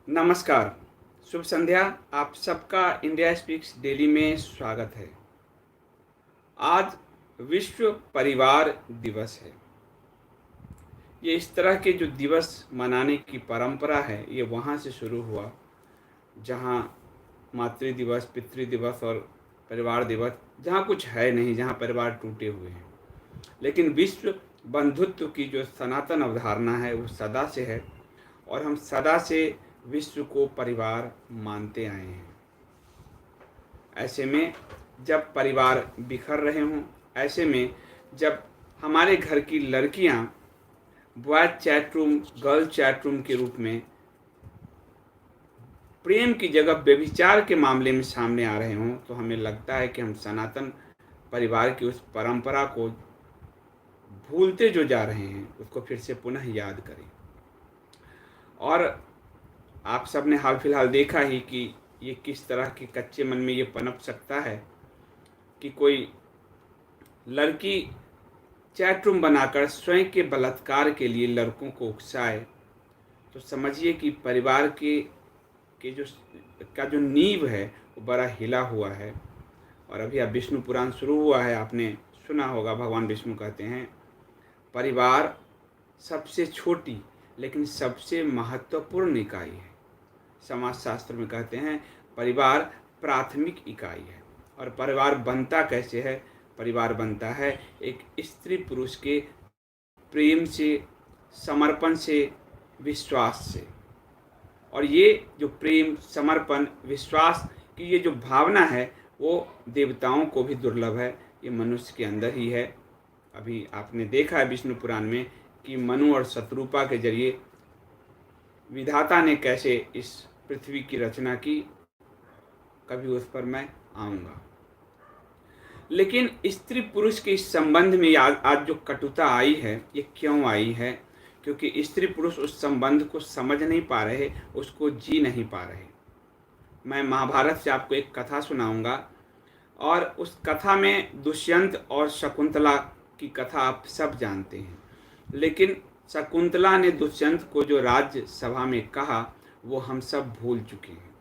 नमस्कार, शुभ संध्या। आप सबका इंडिया स्पीक्स डेली में स्वागत है। आज विश्व परिवार दिवस है। ये इस तरह के जो दिवस मनाने की परंपरा है, ये वहाँ से शुरू हुआ जहाँ मातृ दिवस, पितृ दिवस और परिवार दिवस, जहाँ कुछ है नहीं, जहाँ परिवार टूटे हुए हैं। लेकिन विश्व बंधुत्व की जो सनातन अवधारणा है वो सदा से है, और हम सदा से विश्व को परिवार मानते आए हैं। ऐसे में जब परिवार बिखर रहे हों, ऐसे में जब हमारे घर की लड़कियां boys chat room, girl chat room के रूप में प्रेम की जगह व्यभिचार के मामले में सामने आ रहे हों, तो हमें लगता है कि हम सनातन परिवार की उस परंपरा को भूलते जो जा रहे हैं, उसको फिर से पुनः याद करें। और आप सब ने हाल फिलहाल देखा ही कि ये किस तरह के कच्चे मन में ये पनप सकता है कि कोई लड़की चैट रूम बनाकर स्वयं के बलात्कार के लिए लड़कों को उकसाए, तो समझिए कि परिवार के जो नींव है वो बड़ा हिला हुआ है। और अभी अब विष्णु पुराण शुरू हुआ है, आपने सुना होगा, भगवान विष्णु कहते हैं परिवार सबसे छोटी लेकिन सबसे महत्वपूर्ण इकाई है। समाजशास्त्र में कहते हैं परिवार प्राथमिक इकाई है। और परिवार बनता कैसे है? परिवार बनता है एक स्त्री पुरुष के प्रेम से, समर्पण से, विश्वास से। और ये जो प्रेम, समर्पण, विश्वास की ये जो भावना है वो देवताओं को भी दुर्लभ है, ये मनुष्य के अंदर ही है। अभी आपने देखा है विष्णु पुराण में कि मनु और शत्रुपा के जरिए विधाता ने कैसे इस पृथ्वी की रचना की। कभी उस पर मैं आऊँगा। लेकिन स्त्री पुरुष के इस संबंध में आज जो कटुता आई है, ये क्यों आई है? क्योंकि स्त्री पुरुष उस संबंध को समझ नहीं पा रहे, उसको जी नहीं पा रहे। मैं महाभारत से आपको एक कथा सुनाऊंगा, और उस कथा में दुष्यंत और शकुंतला की कथा आप सब जानते हैं। लेकिन शकुंतला ने दुष्यंत को जो राज्य सभा में कहा, वो हम सब भूल चुके हैं।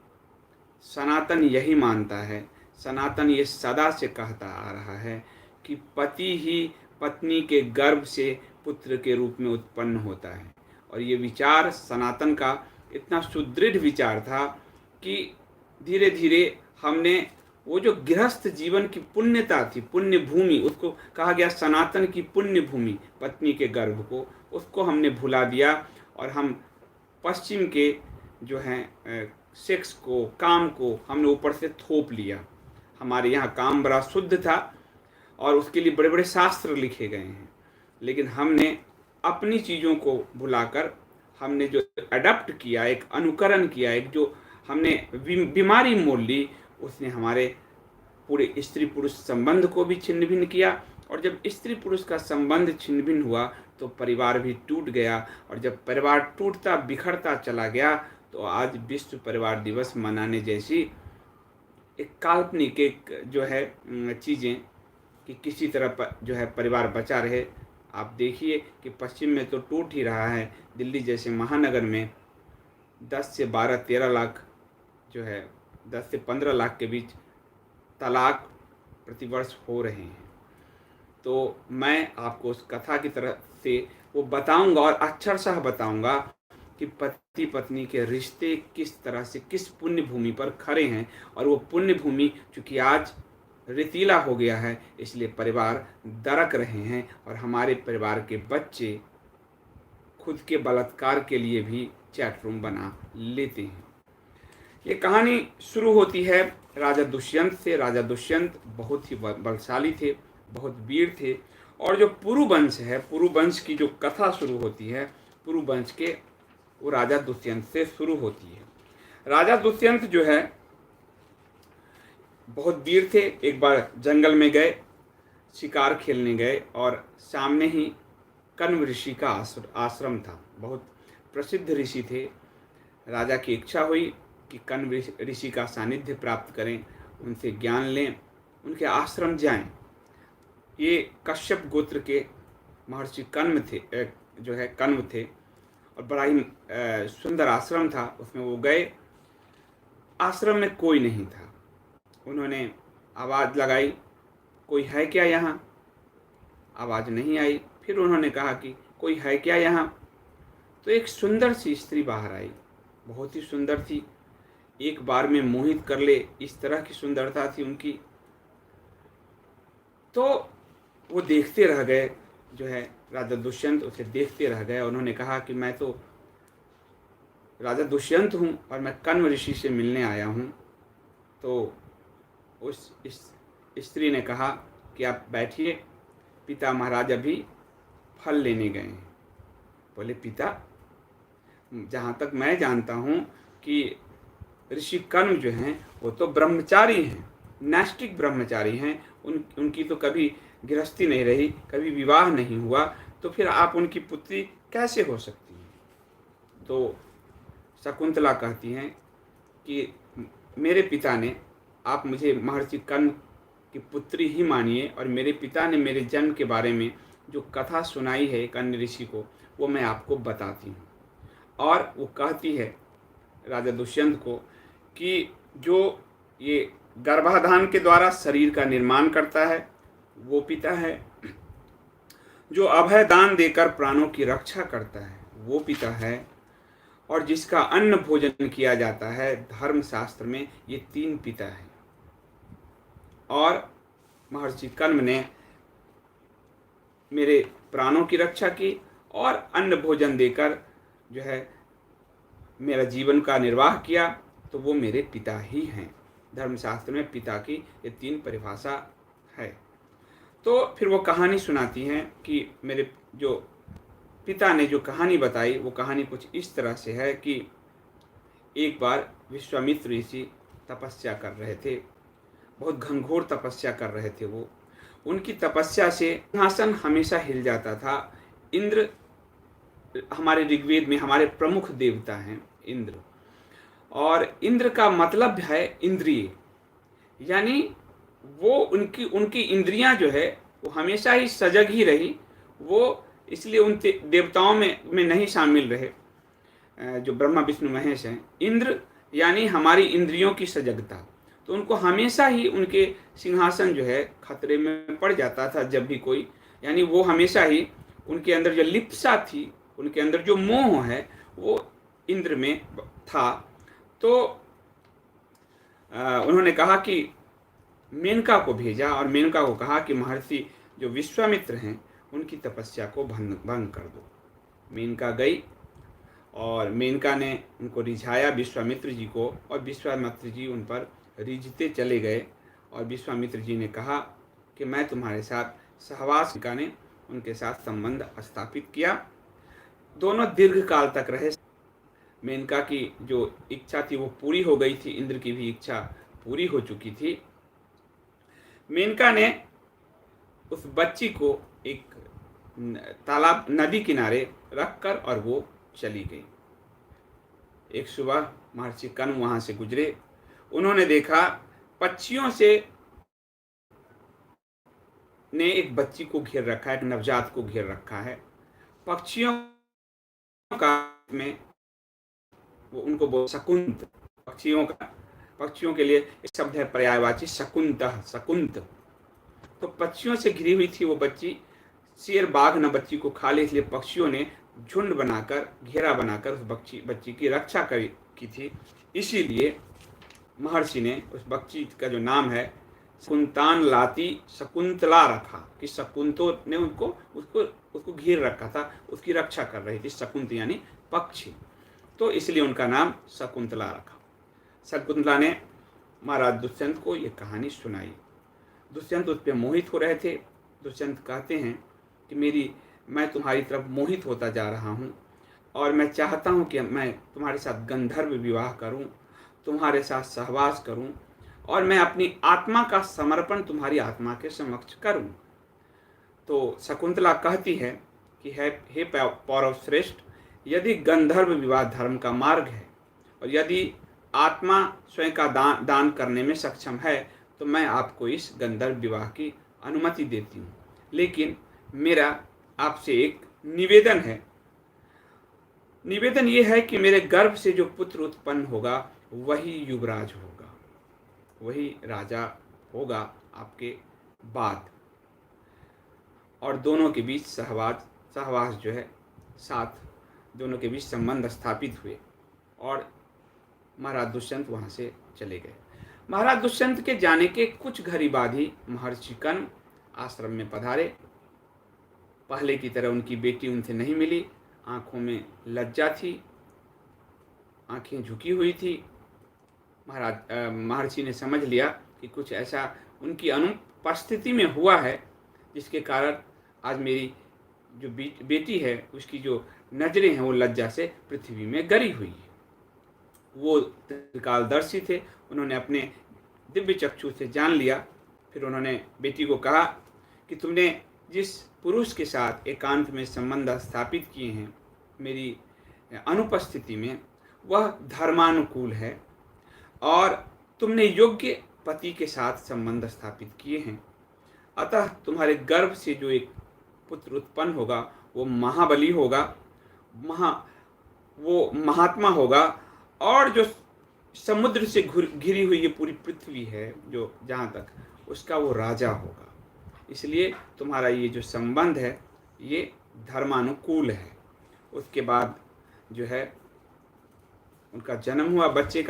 सनातन यही मानता है, सनातन ये सदा से कहता आ रहा है कि पति ही पत्नी के गर्भ से पुत्र के रूप में उत्पन्न होता है। और ये विचार सनातन का इतना सुदृढ़ विचार था कि धीरे धीरे हमने वो जो गृहस्थ जीवन की पुण्यता थी, पुण्य भूमि, उसको कहा गया सनातन की पुण्य भूमि, पत्नी के गर्भ को, उसको हमने भुला दिया। और हम पश्चिम के जो हैं सेक्स को, काम को हमने ऊपर से थोप लिया। हमारे यहाँ काम बड़ा शुद्ध था और उसके लिए बड़े बड़े शास्त्र लिखे गए हैं, लेकिन हमने अपनी चीज़ों को भुलाकर हमने जो अडॉप्ट किया, एक अनुकरण किया, एक जो हमने बीमारी मोल ली, उसने हमारे पूरे स्त्री पुरुष संबंध को भी छिन्न भिन्न किया। और जब स्त्री पुरुष का संबंध छिन्न भिन्न हुआ तो परिवार भी टूट गया। और जब परिवार टूटता बिखरता चला गया, तो आज विश्व परिवार दिवस मनाने जैसी एक काल्पनिक एक जो है चीज़ें कि किसी तरह जो है परिवार बचा रहे। आप देखिए कि पश्चिम में तो टूट ही रहा है। दिल्ली जैसे महानगर में 10 से 12-13 लाख जो है, 10 से 15 लाख के बीच तलाक प्रतिवर्ष हो रहे हैं। तो मैं आपको उस कथा की तरफ से वो बताऊंगा, और अक्षरशः बताऊंगा कि पति पत्नी के रिश्ते किस तरह से, किस पुण्य भूमि पर खड़े हैं। और वो पुण्य भूमि चूँकि आज रेतीला हो गया है, इसलिए परिवार दरक रहे हैं, और हमारे परिवार के बच्चे खुद के बलात्कार के लिए भी चैट रूम बना लेते हैं। ये कहानी शुरू होती है राजा दुष्यंत से। राजा दुष्यंत बहुत ही बलशाली थे, बहुत वीर थे। और जो पुरुवंश है, पुरुवंश की जो कथा शुरू होती है, पुरुवंश के, वो राजा दुष्यंत से शुरू होती है। राजा दुष्यंत जो है बहुत वीर थे। एक बार जंगल में गए, शिकार खेलने गए, और सामने ही कण्व ऋषि का आश्रम था। बहुत प्रसिद्ध ऋषि थे। राजा की इच्छा हुई कि कण्व ऋषि का सानिध्य प्राप्त करें, उनसे ज्ञान लें, उनके आश्रम जाएं। ये कश्यप गोत्र के महर्षि कण्व थे, जो है कण्व थे। और बड़ा ही सुंदर आश्रम था। उसमें वो गए, आश्रम में कोई नहीं था। उन्होंने आवाज़ लगाई, कोई है क्या यहाँ? आवाज़ नहीं आई। फिर उन्होंने कहा कि कोई है क्या यहाँ? तो एक सुंदर सी स्त्री बाहर आई, बहुत ही सुंदर थी, एक बार में मोहित कर ले इस तरह की सुंदरता थी उनकी। तो वो देखते रह गए, जो है राजा दुष्यंत उसे देखते रह गए। उन्होंने कहा कि मैं तो राजा दुष्यंत हूँ और मैं कण्व ऋषि से मिलने आया हूँ। तो उस स्त्री ने कहा कि आप बैठिए, पिता महाराज अभी फल लेने गए हैं। बोले पिता, जहाँ तक मैं जानता हूँ कि ऋषि कण्व जो हैं वो तो ब्रह्मचारी हैं, नैष्टिक ब्रह्मचारी हैं। उनकी तो कभी गृहस्थी नहीं रही, कभी विवाह नहीं हुआ, तो फिर आप उनकी पुत्री कैसे हो सकती हैं? तो शकुंतला कहती हैं कि मेरे पिता ने, आप मुझे महर्षि कण्व की पुत्री ही मानिए, और मेरे पिता ने मेरे जन्म के बारे में जो कथा सुनाई है एक अन्य ऋषि को, वो मैं आपको बताती हूँ। और वो कहती है राजा दुष्यंत को कि जो ये गर्भाधान के द्वारा शरीर का निर्माण करता है वो पिता है, जो अभय दान देकर प्राणों की रक्षा करता है वो पिता है, और जिसका अन्न भोजन किया जाता है धर्म शास्त्र में, ये 3 पिता हैं। और महर्षि कण्व ने मेरे प्राणों की रक्षा की और अन्न भोजन देकर जो है मेरा जीवन का निर्वाह किया, तो वो मेरे पिता ही हैं। धर्मशास्त्र में पिता की ये 3 परिभाषा है। तो फिर वो कहानी सुनाती हैं कि मेरे जो पिता ने जो कहानी बताई, वो कहानी कुछ इस तरह से है कि एक बार विश्वामित्र ऋषि तपस्या कर रहे थे, बहुत घनघोर तपस्या कर रहे थे वो। उनकी तपस्या से सिंहासन हमेशा हिल जाता था। इंद्र, हमारे ऋग्वेद में हमारे प्रमुख देवता हैं इंद्र, और इंद्र का मतलब है इंद्रिय, यानी वो उनकी इंद्रियां जो है वो हमेशा ही सजग ही रही। वो इसलिए उन देवताओं में नहीं शामिल रहे जो ब्रह्मा विष्णु महेश हैं। इंद्र यानी हमारी इंद्रियों की सजगता, तो उनको हमेशा ही उनके सिंहासन जो है खतरे में पड़ जाता था जब भी कोई, यानी वो हमेशा ही उनके अंदर जो लिप्सा थी, उनके अंदर जो मोह है वो इंद्र में था। तो उन्होंने कहा कि मेनका को भेजा और मेनका को कहा कि महर्षि जो विश्वामित्र हैं उनकी तपस्या को भंग कर दो। मेनका गई और मेनका ने उनको रिझाया विश्वामित्र जी को, और विश्वामित्र जी उन पर रिझते चले गए। और विश्वामित्र जी ने कहा कि मैं तुम्हारे साथ सहवास, मेनका ने उनके साथ संबंध स्थापित किया। दोनों दीर्घ काल तक रहे। मेनका की जो इच्छा थी वो पूरी हो गई थी, इंद्र की भी इच्छा पूरी हो चुकी थी। मेनका ने उस बच्ची को एक तालाब, नदी किनारे रखकर और वो चली गई। एक सुबह महर्षि कण्व वहां से गुजरे। उन्होंने देखा पक्षियों से ने एक बच्ची को घेर रखा है, एक नवजात को घेर रखा है। पक्षियों का में वो उनको बोल शकुंत, पक्षियों के लिए एक शब्द है पर्यायवाची शकुंतः, शकुंत। तो पक्षियों से घिरी हुई थी वो बच्ची। शेर बाघ न बच्ची को खा ले, इसलिए पक्षियों ने झुंड बनाकर, घेरा बनाकर उस बच्ची की रक्षा की थी। इसीलिए महर्षि ने उस बच्ची का जो नाम है शकुंतान लाती शकुंतला रखा, कि शकुंतो ने उसको घेर रखा था, उसकी रक्षा कर रही थी। शकुंत यानी पक्षी, तो इसलिए उनका नाम शकुंतला रखा। शकुंतला ने महाराज दुष्यंत को ये कहानी सुनाई। दुष्यंत उस पर मोहित हो रहे थे। दुष्यंत कहते हैं कि मैं तुम्हारी तरफ मोहित होता जा रहा हूँ, और मैं चाहता हूँ कि मैं तुम्हारे साथ गंधर्व विवाह करूँ, तुम्हारे साथ सहवास करूँ, और मैं अपनी आत्मा का समर्पण तुम्हारी आत्मा के समक्ष करूँ। तो शकुंतला कहती है कि हे पौरव श्रेष्ठ, यदि गंधर्व विवाह धर्म का मार्ग है, और यदि आत्मा स्वयं का दान करने में सक्षम है, तो मैं आपको इस गंधर्व विवाह की अनुमति देती हूँ। लेकिन मेरा आपसे एक निवेदन है, निवेदन ये है कि मेरे गर्भ से जो पुत्र उत्पन्न होगा वही युवराज होगा, वही राजा होगा आपके बाद। और दोनों के बीच सहवास जो है, साथ दोनों के बीच संबंध स्थापित हुए और महाराज दुष्यंत वहाँ से चले गए। महाराज दुष्यंत के जाने के कुछ घड़ी बाद ही महर्षि कर्ण आश्रम में पधारे। पहले की तरह उनकी बेटी उनसे नहीं मिली, आंखों में लज्जा थी, आंखें झुकी हुई थी। महर्षि ने समझ लिया कि कुछ ऐसा उनकी अनुपस्थिति में हुआ है जिसके कारण आज मेरी जो बेटी है उसकी जो नजरें हैं वो लज्जा से पृथ्वी में गरी हुई है। वो त्रिकालदर्शी थे, उन्होंने अपने दिव्य चक्षु से जान लिया। फिर उन्होंने बेटी को कहा कि तुमने जिस पुरुष के साथ एकांत में संबंध स्थापित किए हैं मेरी अनुपस्थिति में, वह धर्मानुकूल है और तुमने योग्य पति के साथ संबंध स्थापित किए हैं। अतः तुम्हारे गर्भ से जो एक पुत्र उत्पन्न होगा वो महाबली होगा, वो महात्मा होगा, और जो समुद्र से घिरी हुई ये पूरी पृथ्वी है जो जहाँ तक, उसका वो राजा होगा। इसलिए तुम्हारा ये जो संबंध है ये धर्मानुकूल है। उसके बाद जो है उनका जन्म हुआ बच्चे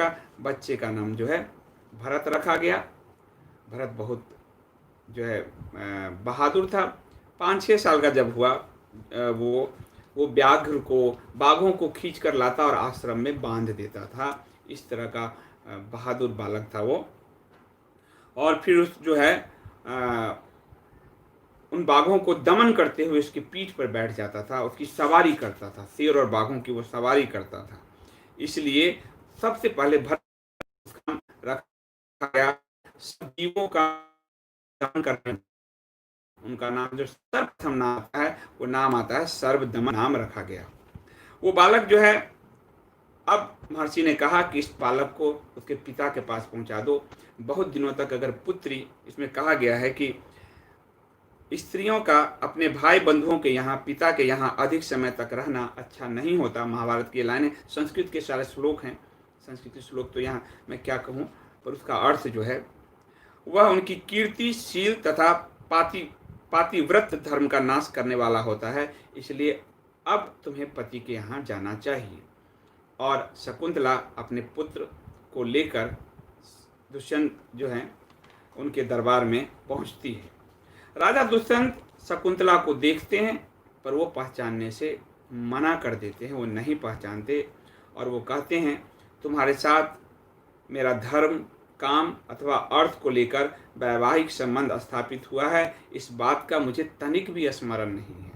का नाम जो है भरत रखा गया। भरत बहुत जो है बहादुर था। 5-6 साल का जब हुआ वो बाघों को खींच कर लाता और आश्रम में बांध देता था। इस तरह का बहादुर बालक था वो। और फिर उस जो है उन बाघों को दमन करते हुए उसकी पीठ पर बैठ जाता था, उसकी सवारी करता था, शेर और बाघों की वो सवारी करता था। इसलिए सबसे पहले भरत रखा गया सब जीवों का दमन करने। उनका नाम जो सर्वप्रथम नाम आता है वो नाम आता है सर्वदमन, नाम रखा गया। वो बालक जो है, अब महर्षि ने कहा कि इस बालक को उसके पिता के पास पहुंचा दो। बहुत दिनों तक अगर पुत्री, इसमें कहा गया है कि स्त्रियों का अपने भाई बंधुओं के यहाँ, पिता के यहाँ अधिक समय तक रहना अच्छा नहीं होता। महाभारत की लाइनें, संस्कृत के सारे श्लोक हैं, संस्कृत श्लोक तो यहाँ मैं क्या कहूँ, पर उसका अर्थ जो है वह उनकी कीर्ति, शील तथा पातिव्रत धर्म का नाश करने वाला होता है। इसलिए अब तुम्हें पति के यहाँ जाना चाहिए। और शकुंतला अपने पुत्र को लेकर दुष्यंत जो हैं उनके दरबार में पहुंचती है। राजा दुष्यंत शकुंतला को देखते हैं पर वो पहचानने से मना कर देते हैं, वो नहीं पहचानते और वो कहते हैं तुम्हारे साथ मेरा धर्म, काम अथवा अर्थ को लेकर वैवाहिक संबंध स्थापित हुआ है, इस बात का मुझे तनिक भी स्मरण नहीं है।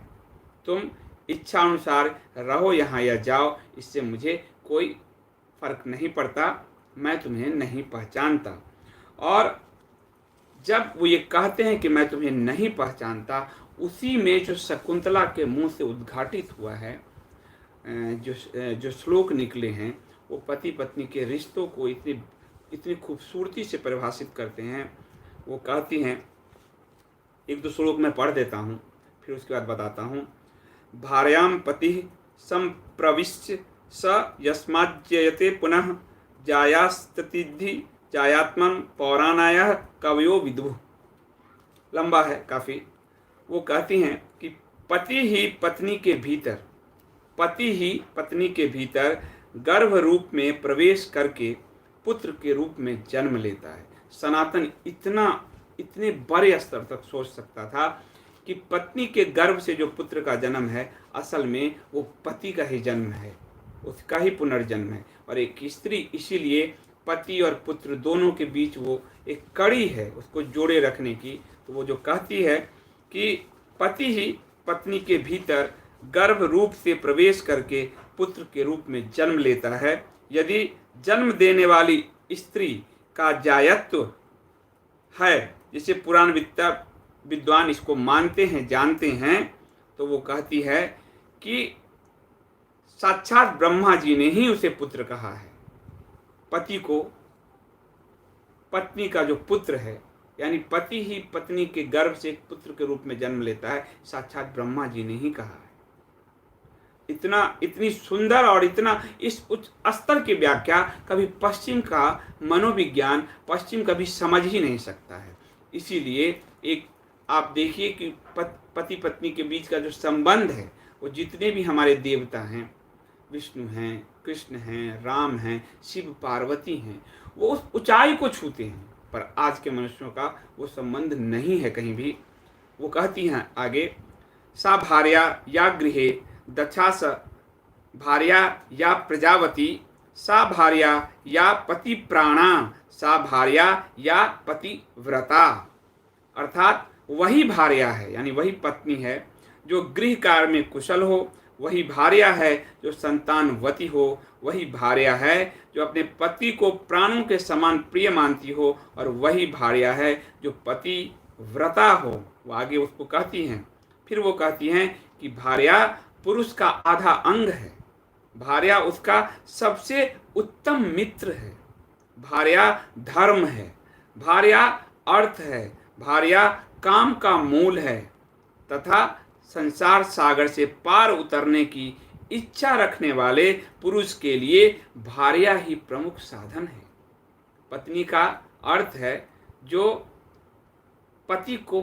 तुम इच्छा अनुसार रहो यहाँ या जाओ, इससे मुझे कोई फर्क नहीं पड़ता, मैं तुम्हें नहीं पहचानता। और जब वो ये कहते हैं कि मैं तुम्हें नहीं पहचानता, उसी में जो शकुंतला के मुंह से उद्घाटित हुआ है, जो श्लोक निकले हैं, वो पति पत्नी के रिश्तों को इतनी खूबसूरती से परिभाषित करते हैं। वो कहती हैं, एक दो श्लोक मैं पढ़ देता हूँ फिर उसके बाद बताता हूँ। भार्यां पति संप्रविश्य स यस्माज्जयते पुनः जायास्ततिद्धि जायात्मन पौराणाय कवयो विदुः। लंबा है काफ़ी। वो कहती हैं कि पति ही पत्नी के भीतर गर्भ रूप में प्रवेश करके पुत्र के रूप में जन्म लेता है। सनातन इतने बड़े स्तर तक सोच सकता था कि पत्नी के गर्भ से जो पुत्र का जन्म है असल में वो पति का ही जन्म है, उसका ही पुनर्जन्म है। और एक स्त्री इसीलिए पति और पुत्र दोनों के बीच वो एक कड़ी है उसको जोड़े रखने की। तो वो जो कहती है कि पति ही पत्नी के भीतर गर्भ रूप से प्रवेश करके पुत्र के रूप में जन्म लेता है। यदि जन्म देने वाली स्त्री का जायत्व है, जिसे पुराण विद्वान इसको मानते हैं, जानते हैं, तो वो कहती है कि साक्षात ब्रह्मा जी ने ही उसे पुत्र कहा है। पति को पत्नी का जो पुत्र है, यानी पति ही पत्नी के गर्भ से एक पुत्र के रूप में जन्म लेता है, साक्षात ब्रह्मा जी ने ही कहा है। इतनी सुंदर और इतना इस उच्च स्तर की व्याख्या कभी पश्चिम का मनोविज्ञान, पश्चिम कभी समझ ही नहीं सकता है। इसीलिए एक आप देखिए कि पति पत्नी के बीच का जो संबंध है, वो जितने भी हमारे देवता हैं, विष्णु हैं, कृष्ण हैं, राम हैं, शिव पार्वती हैं, वो उस ऊंचाई को छूते हैं। पर आज के मनुष्यों का वो संबंध नहीं है कहीं भी। वो कहती हैं आगे, सा भार्या या गृहे दक्षा स भार्या या प्रजावती, सा भार्या या पति प्राणा, सा भार्या या पतिव्रता। अर्थात वही भार्या है, यानी वही पत्नी है जो गृह कार्य में कुशल हो, वही भार्या है जो संतानवती हो, वही भार्या है जो अपने पति को प्राणों के समान प्रिय मानती हो, और वही भार्या है जो पति व्रता हो। वो आगे उसको कहती हैं, फिर वो कहती हैं कि भार्या पुरुष का आधा अंग है, भार्या उसका सबसे उत्तम मित्र है, भार्या धर्म है, भार्या अर्थ है, भार्या काम का मूल है, तथा संसार सागर से पार उतरने की इच्छा रखने वाले पुरुष के लिए भार्या ही प्रमुख साधन है। पत्नी का अर्थ है जो पति को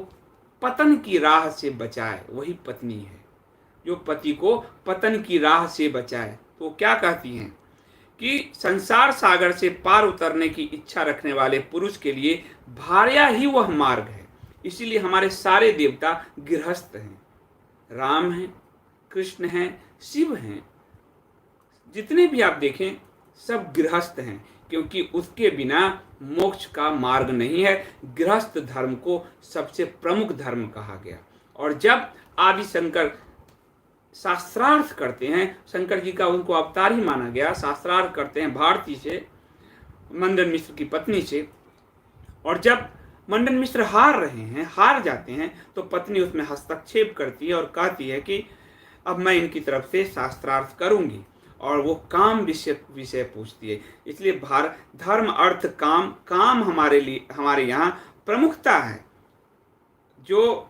पतन की राह से बचाए, वही पत्नी है जो पति को पतन की राह से बचाए। तो क्या कहती हैं कि संसार सागर से पार उतरने की इच्छा रखने वाले पुरुष के लिए भार्या ही वह मार्ग है। इसीलिए हमारे सारे देवता गृहस्थ हैं, राम हैं, कृष्ण हैं, शिव हैं, जितने भी आप देखें सब गृहस्थ हैं, क्योंकि उसके बिना मोक्ष का मार्ग नहीं है। गृहस्थ धर्म को सबसे प्रमुख धर्म कहा गया। और जब आदि शंकर शास्त्रार्थ करते हैं, शंकर जी का उनको अवतार ही माना गया, शास्त्रार्थ करते हैं भारती से, मंडन मिश्र की पत्नी से, और जब मंडन मिश्र हार रहे हैं, हार जाते हैं, तो पत्नी उसमें हस्तक्षेप करती है और कहती है कि अब मैं इनकी तरफ से शास्त्रार्थ करूंगी, और वो काम विषय पूछती है। इसलिए धर्म अर्थ काम हमारे यहाँ प्रमुखता है। जो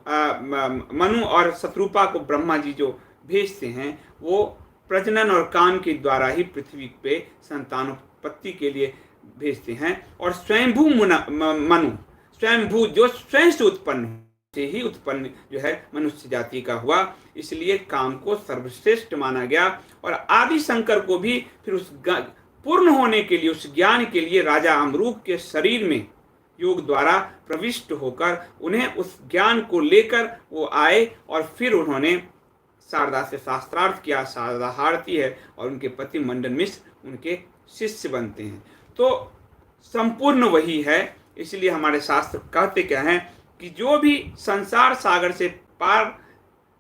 मनु और शत्रुपा को ब्रह्मा जी जो भेजते हैं, वो प्रजनन और काम के द्वारा ही पृथ्वी पे संतानोत्पत्ति के लिए भेजते हैं। और स्वयंभू मनु, स्वयंभू जो स्वयं से उत्पन्न से ही उत्पन्न जो है मनुष्य जाति का हुआ, इसलिए काम को सर्वश्रेष्ठ माना गया। और आदि शंकर को भी फिर उस पूर्ण होने के लिए, उस ज्ञान के लिए राजा अमरूक के शरीर में योग द्वारा प्रविष्ट होकर उन्हें उस ज्ञान को लेकर वो आए, और फिर उन्होंने शारदा से शास्त्रार्थ किया। शारदा हारती है और उनके पति मंडन मिश्र उनके शिष्य बनते हैं। तो संपूर्ण वही है। इसलिए हमारे शास्त्र कहते क्या हैं कि जो भी संसार सागर से पार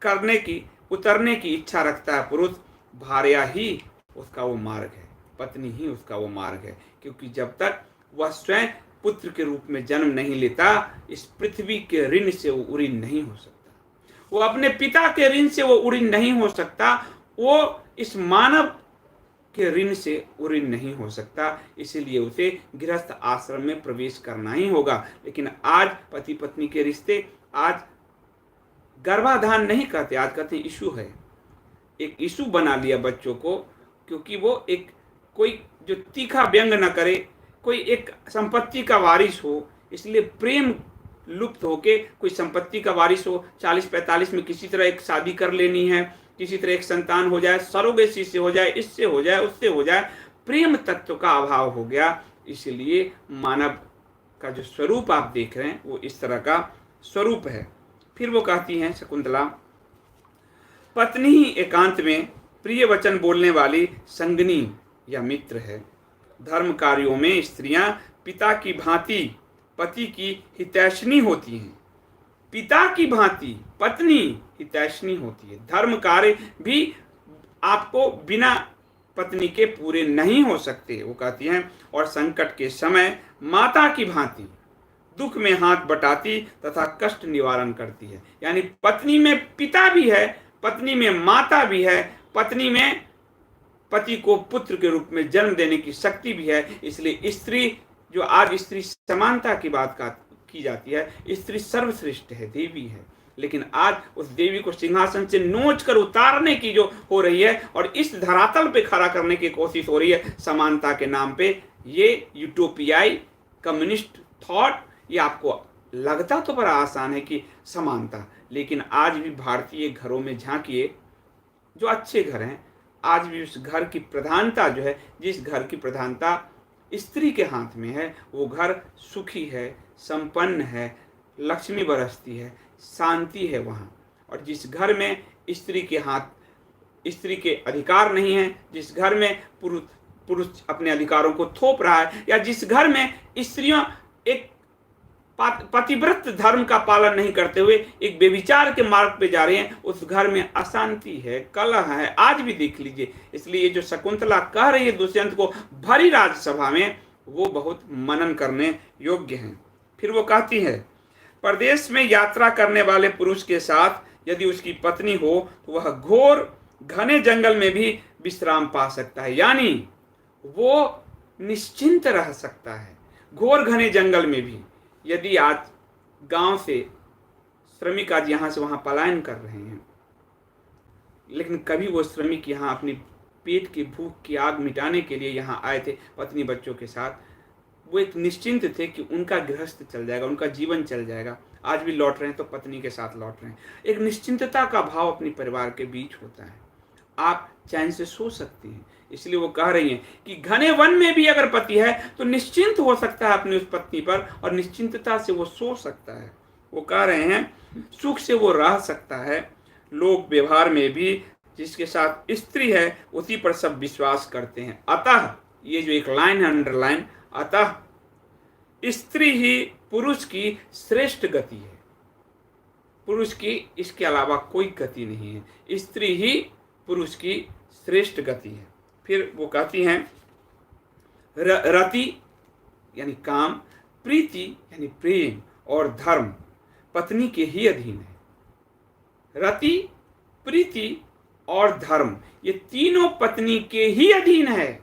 करने की, उतरने की इच्छा रखता है पुरुष, भार्या ही उसका वो मार्ग है, पत्नी ही उसका वो मार्ग है। क्योंकि जब तक वह स्वयं पुत्र के रूप में जन्म नहीं लेता, इस पृथ्वी के ऋण से वो उऋण नहीं हो सकता, वो अपने पिता के ऋण से वो उऋण नहीं हो सकता, वो इस मानव के ऋण से उऋण नहीं हो सकता। इसीलिए उसे गृहस्थ आश्रम में प्रवेश करना ही होगा। लेकिन आज पति पत्नी के रिश्ते, आज गर्भाधान नहीं कहते, आज कहते इशू है। एक इशू बना लिया बच्चों को, क्योंकि वो एक कोई जो तीखा व्यंग न करे, कोई एक संपत्ति का वारिस हो, इसलिए प्रेम लुप्त होके कोई संपत्ति का वारिस हो, 40-45 में किसी तरह एक शादी कर लेनी है, किसी तरह एक संतान हो जाए, सरोगेसी से हो जाए, इससे हो जाए, उससे हो जाए, प्रेम तत्व का अभाव हो गया। इसलिए मानव का जो स्वरूप आप देख रहे हैं वो इस तरह का स्वरूप है। फिर वो कहती हैं शकुंतला, पत्नी ही एकांत में प्रिय वचन बोलने वाली संगनी या मित्र है। धर्म कार्यों में स्त्रियां पिता की भांति पति की हितैषिणी होती हैं, पिता की भांति पत्नी हितैषिणी होती है। धर्म कार्य भी आपको बिना पत्नी के पूरे नहीं हो सकते, वो कहती हैं। और संकट के समय माता की भांति दुख में हाथ बटाती तथा कष्ट निवारण करती है। यानी पत्नी में पिता भी है, पत्नी में माता भी है, पत्नी में पति को पुत्र के रूप में जन्म देने की शक्ति भी है। इसलिए स्त्री, जो आज स्त्री समानता की बात की जाती है, स्त्री सर्वश्रेष्ठ है, देवी है। लेकिन आज उस देवी को सिंहासन से नोच कर उतारने की जो हो रही है और इस धरातल पे खड़ा करने की कोशिश हो रही है समानता के नाम पे, ये यूटोपियाई कम्युनिस्ट थॉट, ये आपको लगता तो बड़ा आसान है कि समानता, लेकिन आज भी भारतीय घरों में झांकिए, जो अच्छे घर हैं, आज भी उस घर की प्रधानता जो है, जिस घर की प्रधानता स्त्री के हाथ में है, वो घर सुखी है, संपन्न है, लक्ष्मी बरसती है, शांति है वहाँ। और जिस घर में स्त्री के अधिकार नहीं है, जिस घर में पुरुष अपने अधिकारों को थोप रहा है, या जिस घर में स्त्रियां एक पतिव्रत धर्म का पालन नहीं करते हुए एक व्यभिचार के मार्ग पे जा रहे हैं, उस घर में अशांति है, कलह है। आज भी देख लीजिए। इसलिए जो शकुंतला कह रही है दुष्यंत को भरी राज्यसभा में, वो बहुत मनन करने योग्य हैं। फिर वो कहती है, प्रदेश में यात्रा करने वाले पुरुष के साथ यदि उसकी पत्नी हो तो वह घोर घने जंगल में भी विश्राम पा सकता है, यानी वो निश्चिंत रह सकता है घोर घने जंगल में भी। यदि आज गांव से श्रमिक आज यहाँ से वहाँ पलायन कर रहे हैं, लेकिन कभी वो श्रमिक यहाँ अपनी पेट की भूख की आग मिटाने के लिए यहाँ आए थे पत्नी बच्चों के साथ, वो एक निश्चिंत थे कि उनका गृहस्थ चल जाएगा, उनका जीवन चल जाएगा। आज भी लौट रहे हैं तो पत्नी के साथ लौट रहे हैं। एक निश्चिंतता का भाव अपने परिवार के बीच होता है, आप चैन से सो सकती हैं। इसलिए वो कह रही हैं कि घने वन में भी अगर पति है तो निश्चिंत हो सकता है अपनी उस पत्नी पर, और निश्चिंतता से वो सो सकता है। वो कह रहे हैं सुख से वो रह सकता है। लोग व्यवहार में भी जिसके साथ स्त्री है उसी पर सब विश्वास करते हैं। अतः ये जो एक लाइन है अंडरलाइन, अतः स्त्री ही पुरुष की श्रेष्ठ गति है। पुरुष की इसके अलावा कोई गति नहीं है, स्त्री ही पुरुष की श्रेष्ठ गति है। फिर वो कहती हैं रति यानी काम, प्रीति यानी प्रेम, और धर्म पत्नी के ही अधीन है। रति, प्रीति और धर्म ये तीनों पत्नी के ही अधीन है।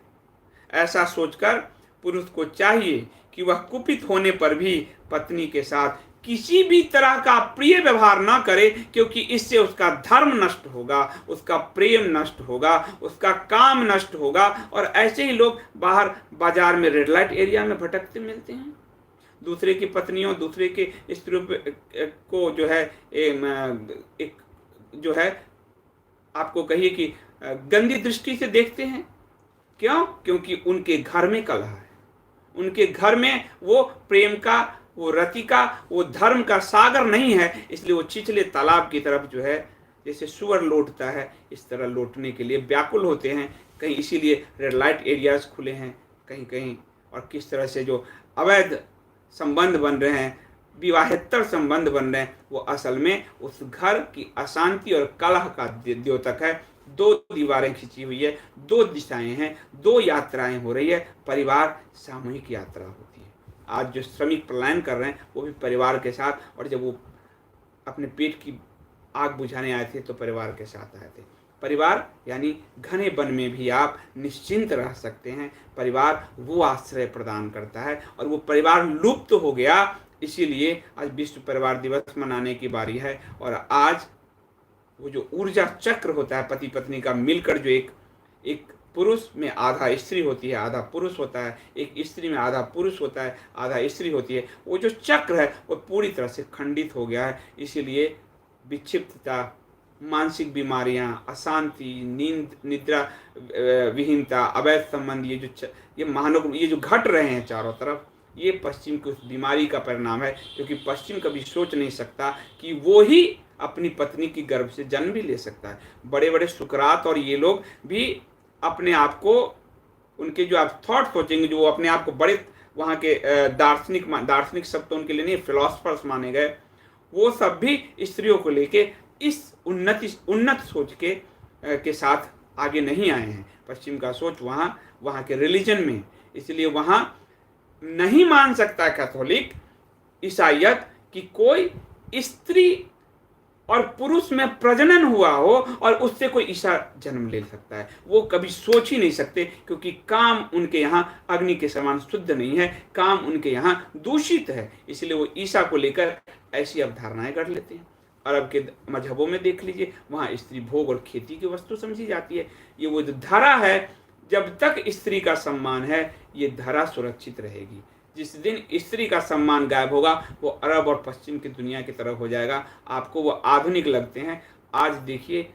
ऐसा सोचकर पुरुष को चाहिए कि वह कुपित होने पर भी पत्नी के साथ किसी भी तरह का प्रिय व्यवहार ना करे, क्योंकि इससे उसका धर्म नष्ट होगा, उसका प्रेम नष्ट होगा, उसका काम नष्ट होगा। और ऐसे ही लोग बाहर बाजार में रेड लाइट एरिया में भटकते मिलते हैं, दूसरे की पत्नियों, दूसरे के स्त्रियों को जो है एक जो है आपको कहिए कि गंदी दृष्टि से देखते हैं। क्यों? क्योंकि उनके घर में कलह है, उनके घर में वो प्रेम का, वो रति का, वो धर्म का सागर नहीं है। इसलिए वो छिछले तालाब की तरफ जो है जैसे सुअर लौटता है, इस तरह लौटने के लिए व्याकुल होते हैं। कहीं इसीलिए रेड लाइट एरियाज खुले हैं कहीं कहीं, और किस तरह से जो अवैध संबंध बन रहे हैं, विवाहेतर संबंध बन रहे हैं, वो असल में उस घर की अशांति और कलह का द्योतक है। दो दीवारें खिंची हुई है, दो दिशाएं हैं, दो यात्राएं हो रही है। परिवार सामूहिक यात्रा होती है। आज जो श्रमिक पलायन कर रहे हैं वो भी परिवार के साथ, और जब वो अपने पेट की आग बुझाने आए थे तो परिवार के साथ आए थे। परिवार यानी घने वन में भी आप निश्चिंत रह सकते हैं। परिवार वो आश्रय प्रदान करता है, और वो परिवार लुप्त हो गया। इसीलिए आज विश्व परिवार दिवस मनाने की बारी है। और आज वो जो ऊर्जा चक्र होता है पति पत्नी का मिलकर, जो एक पुरुष में आधा स्त्री होती है, आधा पुरुष होता है, एक स्त्री में आधा पुरुष होता है, आधा स्त्री होती है, वो जो चक्र है वो पूरी तरह से खंडित हो गया है। इसीलिए विक्षिप्तता, मानसिक बीमारियां, अशांति, नींद, निद्रा विहीनता, अवैध संबंध, ये जो घट रहे हैं चारों तरफ, ये पश्चिम की उस बीमारी का परिणाम है। क्योंकि पश्चिम कभी सोच नहीं सकता कि वो ही अपनी पत्नी की गर्भ से जन्म भी ले सकता है। बड़े बड़े सुकरात और ये लोग भी अपने आप को, उनके जो आप थॉट सोचेंगे, जो अपने आप को बड़े वहाँ के दार्शनिक शब्द तो उनके लिए नहीं, फिलोसफर्स माने गए, वो सब भी स्त्रियों को लेके इस उन्नत सोच के साथ आगे नहीं आए हैं। पश्चिम का सोच वहाँ के रिलीजन में, इसलिए वहाँ नहीं मान सकता कैथोलिक, ईसाइयत कि कोई स्त्री और पुरुष में प्रजनन हुआ हो और उससे कोई ईसा जन्म ले सकता है। वो कभी सोच ही नहीं सकते, क्योंकि काम उनके यहाँ अग्नि के समान शुद्ध नहीं है, काम उनके यहाँ दूषित है। इसलिए वो ईसा को लेकर ऐसी अवधारणाएं कर लेते हैं। अरब के मजहबों में देख लीजिए, वहाँ स्त्री भोग और खेती की वस्तु समझी जाती है। ये वो जो धरा है, जब तक स्त्री का सम्मान है ये धरा सुरक्षित रहेगी। जिस दिन स्त्री का सम्मान गायब होगा वो अरब और पश्चिम की दुनिया की तरफ हो जाएगा। आपको वो आधुनिक लगते हैं। आज देखिए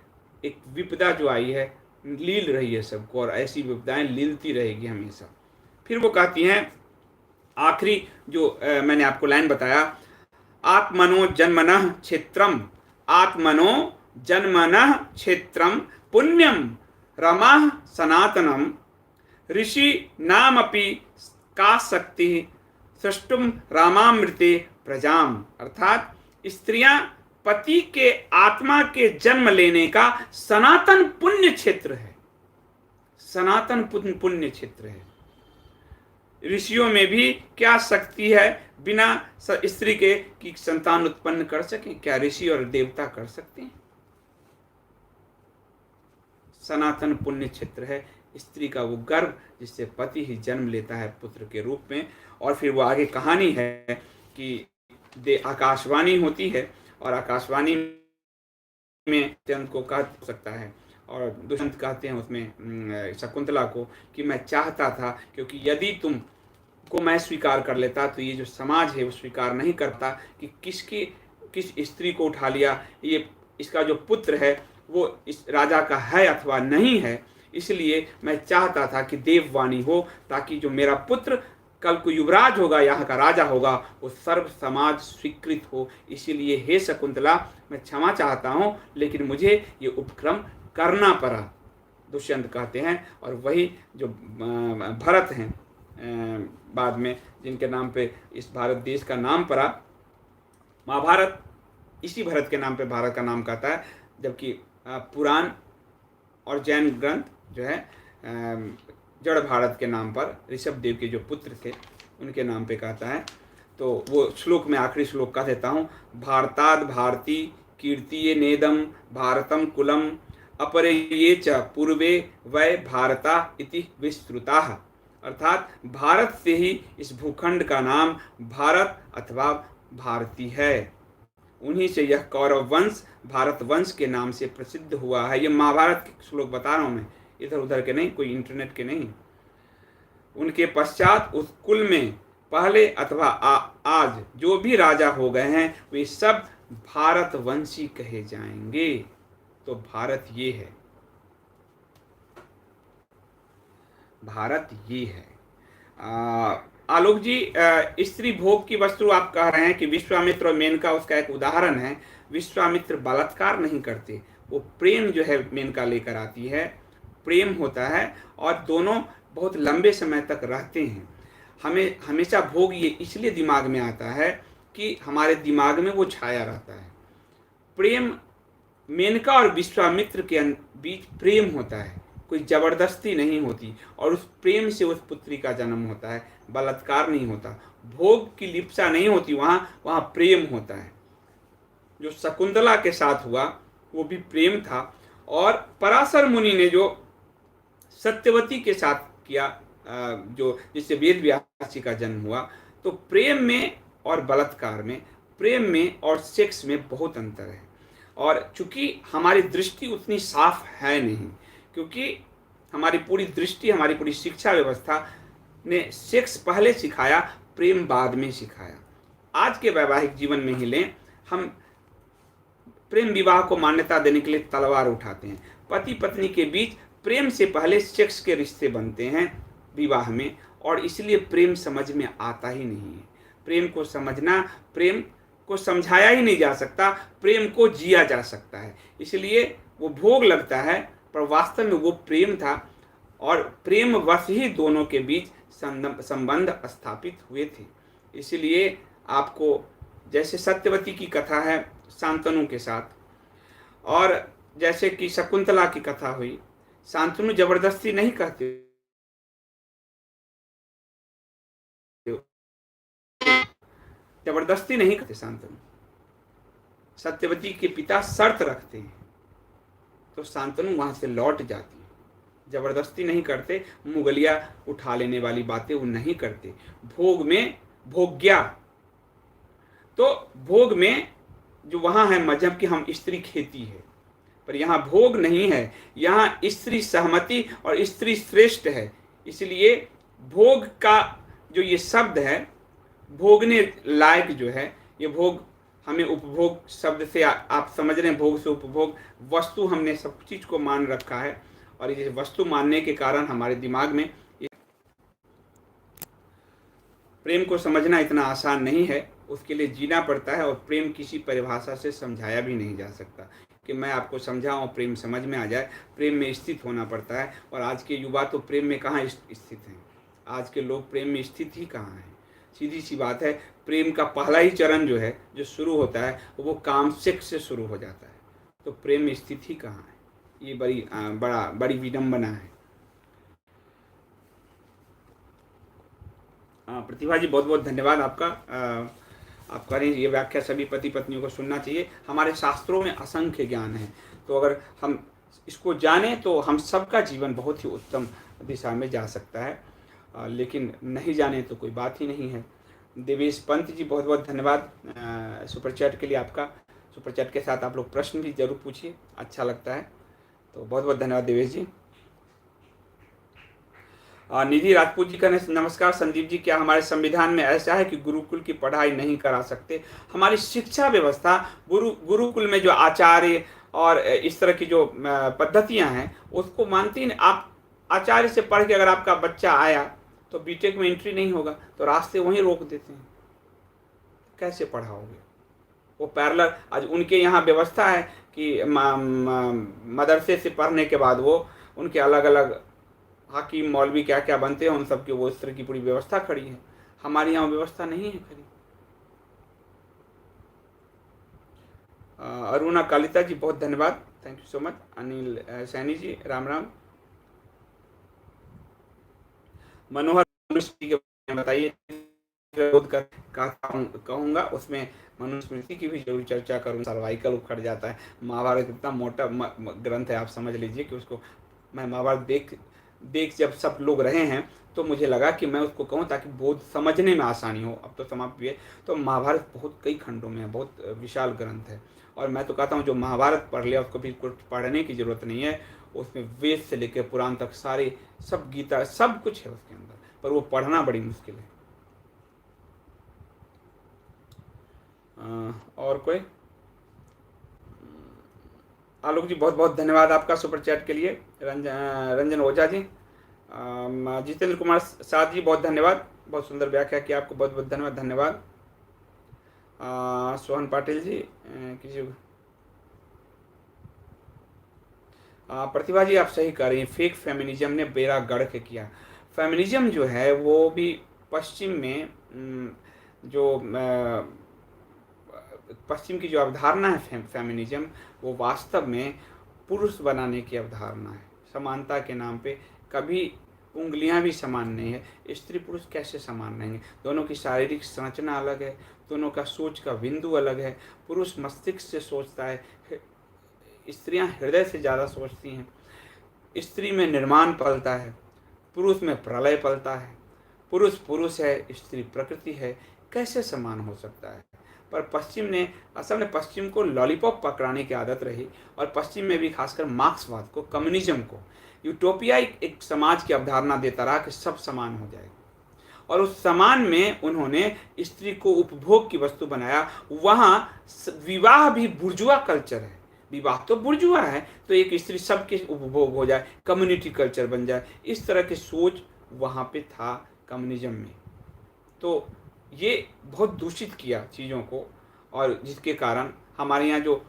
एक विपदा जो आई है, लील रही है सबको, और ऐसी विपदाएं लीलती रहेगी हमेशा। फिर वो कहती हैं आखिरी जो मैंने आपको लाइन बताया, आत्मनो जन्मनः क्षेत्रम, आत्मनो जन्मनः क्षेत्रम पुण्यम रमाः सनातनम ऋषि नामपि का शक्ति सृष्टुम रामामृते प्रजाम। अर्थात स्त्रियां पति के आत्मा के जन्म लेने का सनातन पुण्य क्षेत्र है, सनातन पुण्य क्षेत्र है। ऋषियों में भी क्या शक्ति है बिना स्त्री के कि संतान उत्पन्न कर सकें? क्या ऋषि और देवता कर सकते हैं? सनातन पुण्य क्षेत्र है स्त्री का वो गर्भ जिससे पति ही जन्म लेता है पुत्र के रूप में। और फिर वो आगे कहानी है कि आकाशवाणी होती है और आकाशवाणी में अत्यंत को कह सकता है, और दुष्यंत कहते हैं उसमें शकुंतला को कि मैं चाहता था, क्योंकि यदि तुम को मैं स्वीकार कर लेता तो ये जो समाज है वो स्वीकार नहीं करता कि किस स्त्री को उठा लिया, ये इसका जो पुत्र है वो इस राजा का है अथवा नहीं है। इसलिए मैं चाहता था कि देववाणी हो, ताकि जो मेरा पुत्र कल को युवराज होगा, यहाँ का राजा होगा, वो सर्व समाज स्वीकृत हो। इसीलिए हे शकुंतला, मैं क्षमा चाहता हूँ, लेकिन मुझे ये उपक्रम करना पड़ा, दुष्यंत कहते हैं। और वही जो भरत हैं बाद में जिनके नाम पे इस भारत देश का नाम पड़ा, महाभारत इसी भरत के नाम पे भारत का नाम कहता है, जबकि पुराण और जैन ग्रंथ जो है जड़ भारत के नाम पर ऋषभ देव के जो पुत्र थे उनके नाम पे कहता है। तो वो श्लोक में आखिरी श्लोक कह देता हूँ, भारताद भारती कीर्तिये नेदम भारतम कुलम अपरे ये च पूर्वे वै भारता इति विस्तृताः। अर्थात भारत से ही इस भूखंड का नाम भारत अथवा भारती है। उन्हीं से यह कौरव वंश भारत वंश के नाम से प्रसिद्ध हुआ है। ये महाभारत के श्लोक बता रहा हूँ मैं, इधर उधर के नहीं, कोई इंटरनेट के नहीं। उनके पश्चात उस कुल में पहले अथवा आज जो भी राजा हो गए हैं वे सब भारतवंशी कहे जाएंगे। तो भारत ये है, भारत ये है। आलोक जी, स्त्री भोग की वस्तु आप कह रहे हैं कि विश्वामित्र और मेनका उसका एक उदाहरण है। विश्वामित्र बलात्कार नहीं करते, वो प्रेम जो है मेनका लेकर आती है, प्रेम होता है और दोनों बहुत लंबे समय तक रहते हैं। हमें हमेशा भोग ये इसलिए दिमाग में आता है कि हमारे दिमाग में वो छाया रहता है। प्रेम मेनका और विश्वामित्र के बीच प्रेम होता है, कोई जबरदस्ती नहीं होती, और उस प्रेम से उस पुत्री का जन्म होता है, बलात्कार नहीं होता, भोग की लिप्सा नहीं होती, वहाँ प्रेम होता है। जो शकुंतला के साथ हुआ वो भी प्रेम था, और पराशर मुनि ने जो सत्यवती के साथ किया, जो जिससे वेद व्यास जी का जन्म हुआ, तो प्रेम में और बलात्कार में, प्रेम में और सेक्स में बहुत अंतर है। और चूंकि हमारी दृष्टि उतनी साफ है नहीं, क्योंकि हमारी पूरी दृष्टि, हमारी पूरी शिक्षा व्यवस्था ने सेक्स पहले सिखाया, प्रेम बाद में सिखाया। आज के वैवाहिक जीवन में ही लें, हम प्रेम विवाह को मान्यता देने के लिए तलवार उठाते हैं। पति पत्नी के बीच प्रेम से पहले सेक्स के रिश्ते बनते हैं विवाह में, और इसलिए प्रेम समझ में आता ही नहीं है। प्रेम को समझना, प्रेम को समझाया ही नहीं जा सकता, प्रेम को जिया जा सकता है। इसलिए वो भोग लगता है, पर वास्तव में वो प्रेम था, और प्रेम वश ही दोनों के बीच संबंध स्थापित हुए थे। इसलिए आपको जैसे सत्यवती की कथा है शांतनु के साथ, और जैसे कि शकुंतला की कथा हुई, शांतनु जबरदस्ती नहीं कहते, जबरदस्ती नहीं करते शांतनु। सत्यवती के पिता शर्त रखते हैं तो शांतनु वहां से लौट जाती है। जबरदस्ती नहीं करते, मुगलिया उठा लेने वाली बातें वो नहीं करते। भोग में भोग्या, तो भोग में जो वहाँ है मजहब की हम स्त्री खेती है, पर यहाँ भोग नहीं है, यहाँ स्त्री सहमति और स्त्री श्रेष्ठ है। इसलिए भोग का जो ये शब्द है, भोगने लायक जो है, ये भोग हमें उपभोग शब्द से आप समझ रहे हैं, भोग से उपभोग, वस्तु हमने सब चीज को मान रखा है, और ये वस्तु मानने के कारण हमारे दिमाग में प्रेम को समझना इतना आसान नहीं है, उसके लिए जीना पड़ता है। और प्रेम किसी परिभाषा से समझाया भी नहीं जा सकता कि मैं आपको समझाऊं प्रेम समझ में आ जाए। प्रेम में स्थित होना पड़ता है, और आज के युवा तो प्रेम में कहाँ स्थित हैं। आज के लोग प्रेम में स्थित ही कहाँ हैं। सीधी सी बात है, प्रेम का पहला ही चरण जो है, जो शुरू होता है, वो काम सेक्स से शुरू हो जाता है। तो प्रेम में स्थित ही कहाँ है। ये बड़ी विडम्बना है। प्रतिभा जी बहुत बहुत धन्यवाद आपका। आपका ये व्याख्या सभी पति पत्नियों को सुनना चाहिए। हमारे शास्त्रों में असंख्य ज्ञान है, तो अगर हम इसको जाने तो हम सबका जीवन बहुत ही उत्तम दिशा में जा सकता है, लेकिन नहीं जाने तो कोई बात ही नहीं है। देवेश पंत जी बहुत बहुत धन्यवाद सुपर चैट के लिए आपका। सुपर चैट के साथ आप लोग प्रश्न भी जरूर पूछिए, अच्छा लगता है। तो बहुत बहुत धन्यवाद देवेश जी। निधि राजपूत जी का नमस्कार। संदीप जी, क्या हमारे संविधान में ऐसा है कि गुरुकुल की पढ़ाई नहीं करा सकते? हमारी शिक्षा व्यवस्था गुरुकुल में जो आचार्य और इस तरह की जो पद्धतियां हैं उसको मानती नहीं। आप आचार्य से पढ़ के अगर आपका बच्चा आया तो बीटेक में एंट्री नहीं होगा, तो रास्ते वहीं रोक देते हैं। कैसे पढ़ाओगे? वो पैरेलल आज उनके यहाँ व्यवस्था है कि मदरसे से पढ़ने के बाद वो उनके अलग अलग हाकिम मौलवी क्या क्या बनते हैं, उन सब की वो इस तरह की पूरी व्यवस्था खड़ी है। हमारे यहाँ व्यवस्था नहीं है खड़ी। अरुणा कालिता जी बहुत धन्यवाद, thank you so much. Anil Saini ji राम राम। मनोहर के बारे में बताइए, कहूँगा उसमें मनुस्मृति की भी जरूर चर्चा करूँ। सर्वाइकल उखड़ जाता है। महाभारत इतना मोटा ग्रंथ है, आप समझ लीजिए कि उसको मैं महाभारत देख जब सब लोग रहे हैं तो मुझे लगा कि मैं उसको कहूँ ताकि बोध समझने में आसानी हो। अब तो समाप्त भी है। तो महाभारत बहुत कई खंडों में है, बहुत विशाल ग्रंथ है, और मैं तो कहता हूँ जो महाभारत पढ़ लिया उसको भी कुछ पढ़ने की जरूरत नहीं है। उसमें वेद से लेकर पुराण तक सारे सब गीता सब कुछ है उसके अंदर, पर वो पढ़ना बड़ी मुश्किल है। और कोई? आलोक जी बहुत बहुत धन्यवाद आपका सुपर चैट के लिए। रंजन ओझा जी, जितेंद्र कुमार साथ जी बहुत धन्यवाद, बहुत सुंदर व्याख्या की, आपको बहुत बहुत धन्यवाद। सोहन पाटिल जी किसी प्रतिभा जी आप सही कह रही हैं, फेक फेमिनिज्म ने बेड़ा गर्क किया। फेमिनिज्म जो है वो भी पश्चिम में जो पश्चिम की जो अवधारणा है फेमिनिज्म, वो वास्तव में पुरुष बनाने की अवधारणा है। समानता के नाम पे कभी उंगलियां भी समान नहीं है। स्त्री पुरुष कैसे समान नहीं है? दोनों की शारीरिक संरचना अलग है, दोनों का सोच का बिंदु अलग है। पुरुष मस्तिष्क से सोचता है, स्त्रियां हृदय से ज़्यादा सोचती हैं। स्त्री में निर्माण पलता है, पुरुष में प्रलय पलता है। पुरुष पुरुष है, स्त्री प्रकृति है, कैसे समान हो सकता है? पर पश्चिम ने असल में पश्चिम को लॉलीपॉप पकड़ाने की आदत रही, और पश्चिम में भी खासकर मार्क्सवाद को, कम्युनिज्म को, यूटोपिया एक समाज की अवधारणा देता रहा कि सब समान हो जाएगा, और उस समान में उन्होंने स्त्री को उपभोग की वस्तु बनाया। वहाँ विवाह भी बुर्जुआ कल्चर है, विवाह तो बुर्जुआ है, तो एक स्त्री सबके उपभोग हो जाए, कम्युनिटी कल्चर बन जाए, इस तरह की सोच वहाँ पे था कम्युनिज्म में। तो ये बहुत दूषित किया चीज़ों को, और जिसके कारण हमारे यहाँ जो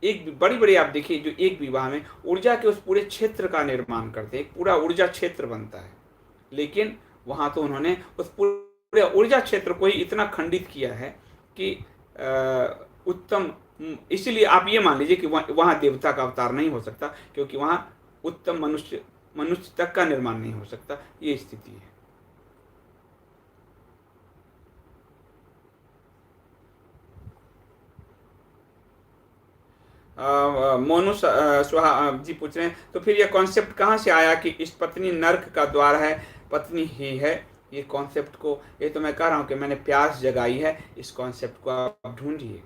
एक बड़ी आप देखिए, जो एक विवाह में ऊर्जा के उस पूरे क्षेत्र का निर्माण करते हैं, एक पूरा ऊर्जा क्षेत्र बनता है, लेकिन वहाँ तो उन्होंने उस पूरे ऊर्जा क्षेत्र को ही इतना खंडित किया है कि उत्तम, इसीलिए आप ये मान लीजिए कि वहाँ देवता का अवतार नहीं हो सकता, क्योंकि वहाँ उत्तम मनुष्य तक का निर्माण नहीं हो सकता। ये स्थिति है। मोनू सुहा जी पूछ रहे हैं, तो फिर ये कॉन्सेप्ट कहाँ से आया कि इस पत्नी नर्क का द्वार है, पत्नी ही है? ये कॉन्सेप्ट को, ये तो मैं कह रहा हूँ कि मैंने प्यास जगाई है, इस कॉन्सेप्ट को आप ढूंढिए।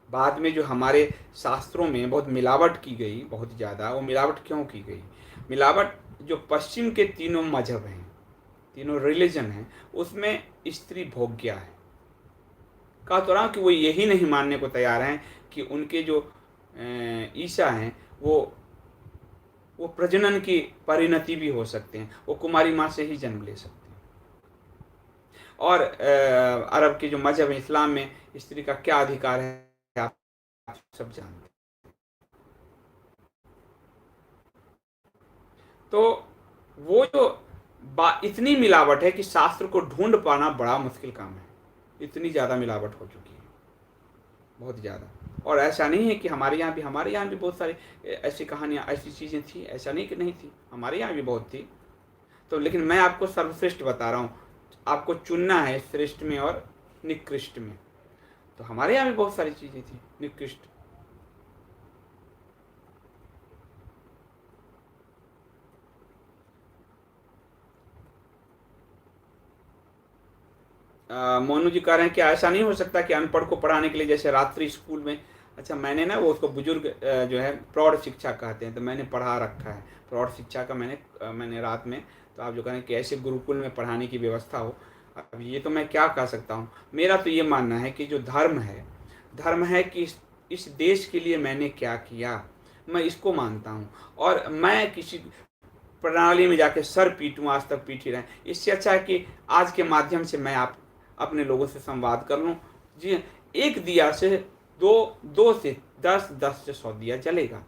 बाद में जो हमारे शास्त्रों में बहुत मिलावट की गई, बहुत ज़्यादा, वो मिलावट क्यों की गई? मिलावट जो पश्चिम के तीनों मज़हब हैं, तीनों रिलीजन हैं, उसमें स्त्री भोग्या है। कहा तो रहा हूँ कि वो यही नहीं मानने को तैयार हैं कि उनके जो ईशा हैं वो प्रजनन की परिणति भी हो सकते हैं, वो कुमारी माँ से ही जन्म ले सकते हैं। और अरब के जो मजहब है, इस्लाम में स्त्री का क्या अधिकार है आप सब जानते हैं। तो वो जो इतनी मिलावट है कि शास्त्र को ढूंढ पाना बड़ा मुश्किल काम है, इतनी ज़्यादा मिलावट हो चुकी है, बहुत ज़्यादा। और ऐसा नहीं है कि हमारे यहाँ भी बहुत सारी ऐसी कहानियाँ, ऐसी चीज़ें थी, ऐसा नहीं कि नहीं थी, हमारे यहाँ भी बहुत थी। तो लेकिन मैं आपको सर्वश्रेष्ठ बता रहा हूँ, आपको चुनना है श्रेष्ठ में और निकृष्ट में। तो हमारे यहाँ भी बहुत सारी चीज़ें थी निकृष्ट। मोनू जी कह रहे हैं कि ऐसा नहीं हो सकता कि अनपढ़ को पढ़ाने के लिए जैसे रात्रि स्कूल में। अच्छा, मैंने ना वो उसको बुजुर्ग जो है प्रौढ़ शिक्षा कहते हैं, तो मैंने पढ़ा रखा है प्रौढ़ शिक्षा का। मैंने रात में, तो आप जो कहें कि ऐसे गुरुकुल में पढ़ाने की व्यवस्था हो, अब ये तो मैं क्या कह सकता हूँ। मेरा तो ये मानना है कि जो धर्म है कि इस देश के लिए मैंने क्या किया, मैं इसको मानता हूँ। और मैं किसी प्रणाली में जाके सर पीटूं, आज तक पीट ही रहे हैं। इससे अच्छा है कि आज के माध्यम से मैं आप अपने लोगों से संवाद कर लूं। जी, एक दिया से दो से 10, 10 से 100 दिया चलेगा।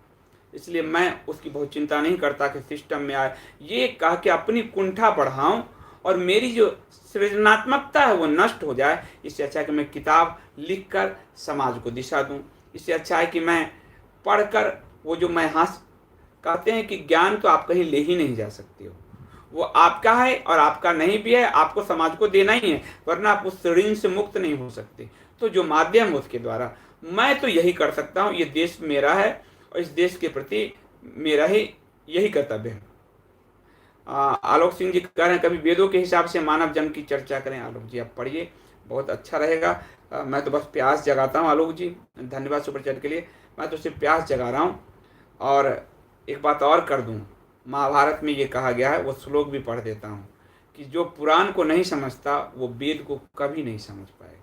इसलिए मैं उसकी बहुत चिंता नहीं करता कि सिस्टम में आए, ये कह के अपनी कुंठा बढ़ाऊं और मेरी जो सृजनात्मकता है वो नष्ट हो जाए। इससे अच्छा है कि मैं किताब लिखकर समाज को दिशा दूं। इससे अच्छा है कि मैं पढ़कर वो जो मैं कहते हैं कि ज्ञान तो आप कहीं ले ही नहीं जा सकते हो, वो आपका है और आपका नहीं भी है, आपको समाज को देना ही है, वरना आप उस ऋण से मुक्त नहीं हो सकते। तो जो माध्यम है उसके द्वारा मैं तो यही कर सकता हूँ। ये देश मेरा है और इस देश के प्रति मेरा ही यही कर्तव्य है। आलोक सिंह जी कह रहे हैं कभी वेदों के हिसाब से मानव जन्म की चर्चा करें। आलोक जी आप पढ़िए, बहुत अच्छा रहेगा। मैं तो बस प्यास जगाता हूँ आलोक जी, धन्यवाद सुपर चैट के लिए। मैं तो सिर्फ प्यास जगा रहा हूँ। और एक बात और कर दूं, महाभारत में ये कहा गया है, वो श्लोक भी पढ़ देता हूँ कि जो पुराण को नहीं समझता वो वेद को कभी नहीं समझ पाएगा।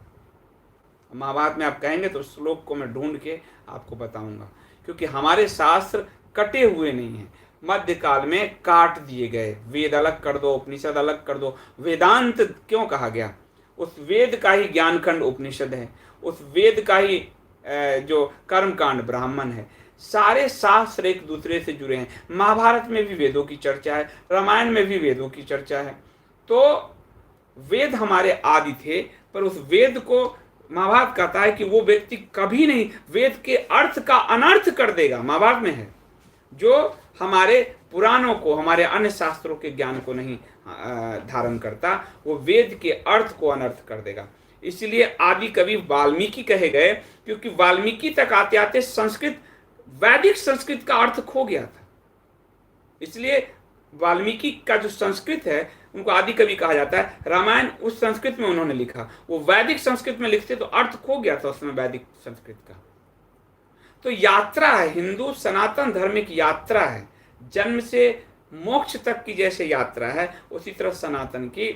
महाभारत में आप कहेंगे तो श्लोक को मैं ढूंढ के आपको बताऊंगा, क्योंकि हमारे शास्त्र कटे हुए नहीं हैं, मध्यकाल में काट दिए गए। वेद अलग कर दो, उपनिषद अलग कर दो। वेदांत क्यों कहा गया? उस वेद का ही ज्ञानखंड उपनिषद है, उस वेद का ही जो कर्मकांड ब्राह्मण है। सारे शास्त्र एक दूसरे से जुड़े हैं। महाभारत में भी वेदों की चर्चा है, रामायण में भी वेदों की चर्चा है। तो वेद हमारे आदि थे, पर उस वेद को महाभारत कहता है कि वो व्यक्ति कभी नहीं वेद के अर्थ का अनर्थ कर देगा। महाभारत में है, जो हमारे पुराणों को, हमारे अन्य शास्त्रों के ज्ञान को नहीं धारण करता, वो वेद के अर्थ को अनर्थ कर देगा। इसलिए आदि कवि वाल्मीकि कहे गए, क्योंकि वाल्मीकि तक आते आते संस्कृत, वैदिक संस्कृत का अर्थ खो गया था। इसलिए वाल्मीकि का जो संस्कृत है उनको आदि कवि कहा जाता है। रामायण उस संस्कृत में उन्होंने लिखा, वो वैदिक संस्कृत में लिखते तो अर्थ खो गया था उसमें वैदिक संस्कृत का। तो यात्रा है, हिंदू सनातन धर्म की यात्रा है, जन्म से मोक्ष तक की जैसे यात्रा है, उसी तरह सनातन की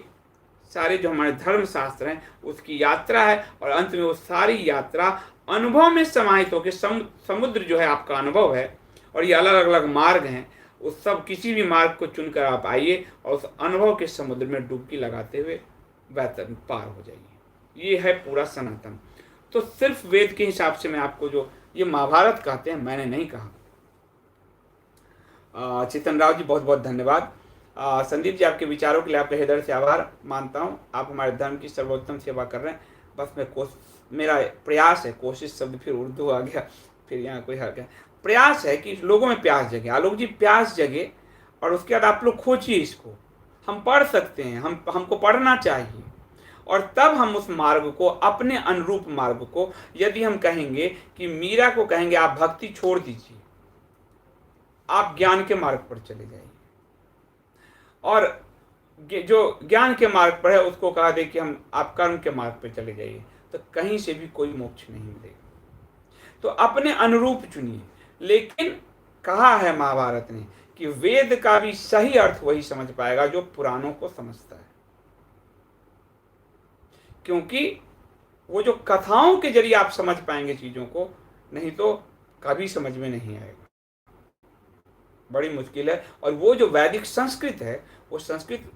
सारे जो हमारे धर्म शास्त्र हैं उसकी यात्रा है। और अंत में वो सारी यात्रा अनुभव में समाहित होकर, समुद्र जो है आपका अनुभव है, और ये अलग अलग मार्ग हैं, उस सब किसी भी मार्ग को चुनकर आप आइए और उस अनुभव के समुद्र में डुबकी लगाते हुए बेहतर पार हो जाइए। ये है पूरा सनातन। तो सिर्फ वेद के हिसाब से मैं आपको, जो ये महाभारत कहते हैं, मैंने नहीं कहा। चेतन राव जी बहुत बहुत धन्यवाद। संदीप जी आपके विचारों के लिए आपका हृदय से आभार मानता हूँ। आप हमारे धर्म की सर्वोत्तम सेवा कर रहे हैं। बस मेरा प्रयास है, कोशिश शब्द फिर उर्दू आ गया, फिर यहाँ कोई हर गया, प्रयास है कि लोगों में प्यास जगे। आलोक जी प्यास जगे और उसके बाद आप लोग खोजिए इसको। हम पढ़ सकते हैं, हमको पढ़ना चाहिए, और तब हम उस मार्ग को, अपने अनुरूप मार्ग को, यदि हम कहेंगे कि मीरा को कहेंगे आप भक्ति छोड़ दीजिए, आप ज्ञान के मार्ग पर चले जाइए, और जो ज्ञान के मार्ग पर है उसको कहा दे कि आप कर्म के मार्ग पर चले जाइए, तो कहीं से भी कोई मोक्ष नहीं मिलेगा। तो अपने अनुरूप चुनिए। लेकिन कहा है महाभारत ने कि वेद का भी सही अर्थ वही समझ पाएगा जो पुराणों को समझता है, क्योंकि वो जो कथाओं के जरिए आप समझ पाएंगे चीजों को, नहीं तो कभी समझ में नहीं आएगा, बड़ी मुश्किल है। और वो जो वैदिक संस्कृत है, वो संस्कृत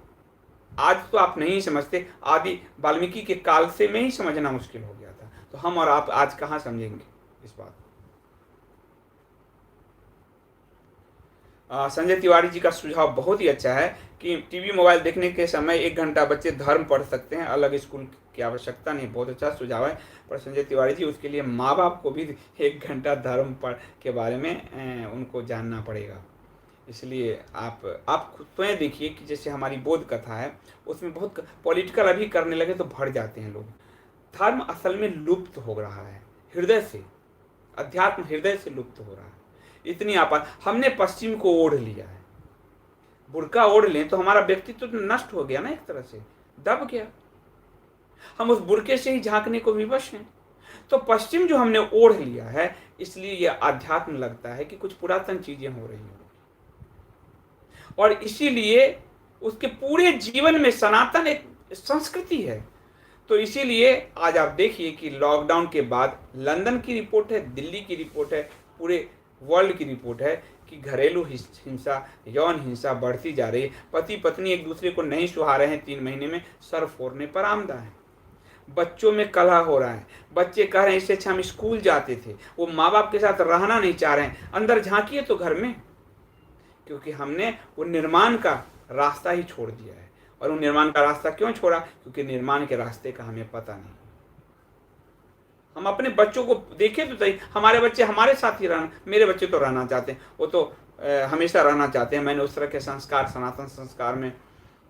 आज तो आप नहीं समझते, आदि वाल्मीकि के काल से में ही समझना मुश्किल हो गया था, तो हम और आप आज कहाँ समझेंगे इस बात। संजय तिवारी जी का सुझाव बहुत ही अच्छा है कि टीवी मोबाइल देखने के समय 1 घंटा बच्चे धर्म पढ़ सकते हैं, अलग स्कूल की आवश्यकता नहीं। बहुत अच्छा सुझाव है, पर संजय तिवारी जी उसके लिए माँ बाप को भी 1 घंटा धर्म पढ़ के बारे में उनको जानना पड़ेगा। इसलिए आप खुद स्वयं देखिए कि जैसे हमारी बोध कथा है, उसमें बहुत पॉलिटिकल अभी करने लगे तो भर जाते हैं लोग। धर्म असल में लुप्त हो रहा है हृदय से, अध्यात्म हृदय से लुप्त हो रहा है। इतनी आपात हमने पश्चिम को ओढ़ लिया है, बुर्का ओढ़ लें तो हमारा व्यक्तित्व तो नष्ट हो गया ना, एक तरह से दब गया, हम उस बुर्के से ही झांकने को विवश हैं। तो पश्चिम जो हमने ओढ़ लिया है, इसलिए यह आध्यात्म लगता है कि कुछ पुरातन चीजें हो रही हैं, और इसीलिए उसके पूरे जीवन में सनातन एक संस्कृति है। तो इसीलिए आज आप देखिए कि लॉकडाउन के बाद लंदन की रिपोर्ट है, दिल्ली की रिपोर्ट है, पूरे वर्ल्ड की रिपोर्ट है कि घरेलू हिंसा, यौन हिंसा बढ़ती जा रही है। पति पत्नी एक दूसरे को नहीं सुहा रहे हैं, 3 महीने में सर फोड़ने पर आमदा है। बच्चों में कलह हो रहा है, बच्चे कह रहे हैं इससे अच्छा हम स्कूल जाते थे, वो माँ बाप के साथ रहना नहीं चाह रहे हैं। अंदर झांकिए तो घर में, क्योंकि हमने वो निर्माण का रास्ता ही छोड़ दिया है। और वो निर्माण का रास्ता क्यों छोड़ा? क्योंकि निर्माण के रास्ते का हमें पता नहीं। हम अपने बच्चों को देखें तो सही, हमारे बच्चे हमारे साथ ही रहना, मेरे बच्चे तो रहना चाहते हैं, वो तो हमेशा रहना चाहते हैं। मैंने उस तरह के संस्कार सनातन संस्कार में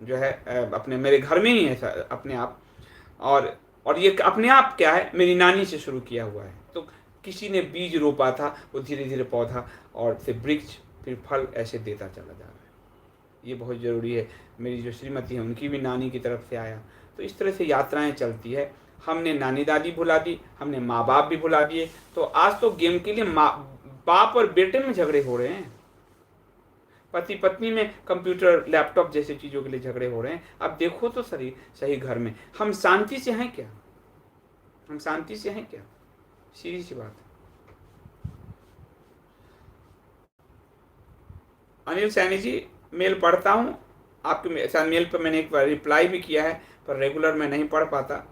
जो है अपने मेरे घर में ही है अपने आप। और ये अपने आप क्या है, मेरी नानी से शुरू किया हुआ है। तो किसी ने बीज रोपा था, वो धीरे धीरे पौधा और फिर वृक्ष, फिर फल ऐसे देता चला जा रहा है। ये बहुत ज़रूरी है। मेरी जो श्रीमती है उनकी भी नानी की तरफ से आया। तो इस तरह से यात्राएं चलती है। हमने नानी दादी भुला दी, हमने माँ बाप भी भुला दिए। तो आज तो गेम के लिए बाप और बेटे में झगड़े हो रहे हैं, पति पत्नी में कंप्यूटर लैपटॉप जैसे चीज़ों के लिए झगड़े हो रहे हैं। अब देखो तो सही घर में हम शांति से हैं क्या? हम शांति से हैं क्या? सीधी सी बात है। अनिल सैनी जी, मेल पढ़ता हूँ आपके मेल पर, मैंने एक बार रिप्लाई भी किया है, पर रेगुलर मैं नहीं पढ़ पाता।